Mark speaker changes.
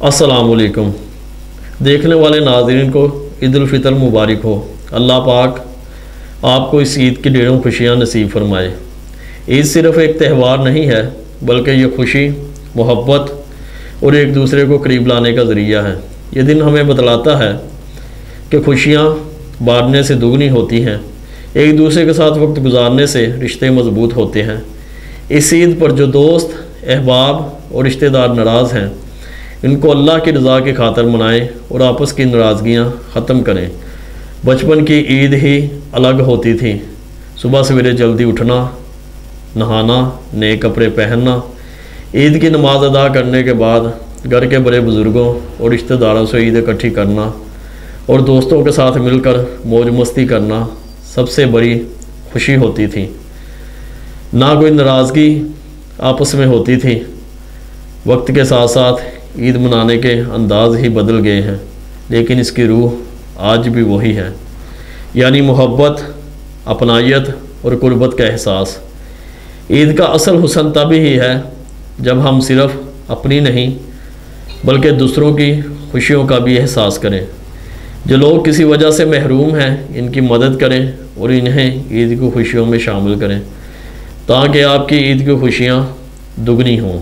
Speaker 1: अस्सलाम वालेकुम। देखने वाले नाज़रीन को ईद उल फितर मुबारक हो। अल्लाह पाक आपको इस ईद की ढेरों खुशियाँ नसीब फरमाए। ईद सिर्फ़ एक त्यौहार नहीं है बल्कि ये खुशी, मोहब्बत और एक दूसरे को करीब लाने का ज़रिया है। ये दिन हमें बतलाता है कि खुशियाँ बांटने से दुगनी होती हैं। एक दूसरे के साथ वक्त गुजारने से रिश्ते मजबूत होते हैं। इस ईद पर जो दोस्त, अहबाब और रिश्तेदार नाराज़ हैं, इनको अल्लाह की रज़ा की खातर मनाएं और आपस की नाराज़गियाँ ख़त्म करें। बचपन की ईद ही अलग होती थी। सुबह सवेरे जल्दी उठना, नहाना, नए कपड़े पहनना, ईद की नमाज अदा करने के बाद घर के बड़े बुज़ुर्गों और रिश्तेदारों से ईद इकट्ठी करना और दोस्तों के साथ मिलकर मौज मस्ती करना सबसे बड़ी खुशी होती थी। ना कोई नाराज़गी आपस में होती थी। वक्त के साथ साथ ईद मनाने के अंदाज ही बदल गए हैं, लेकिन इसकी रूह आज भी वही है, यानी मोहब्बत, अपनायत और कुर्बत का एहसास। ईद का असल हुस्न तभी ही है जब हम सिर्फ़ अपनी नहीं बल्कि दूसरों की खुशियों का भी एहसास करें। जो लोग किसी वजह से महरूम हैं, इनकी मदद करें और इन्हें ईद की खुशियों में शामिल करें ताकि आपकी ईद की खुशियाँ दुगनी हों।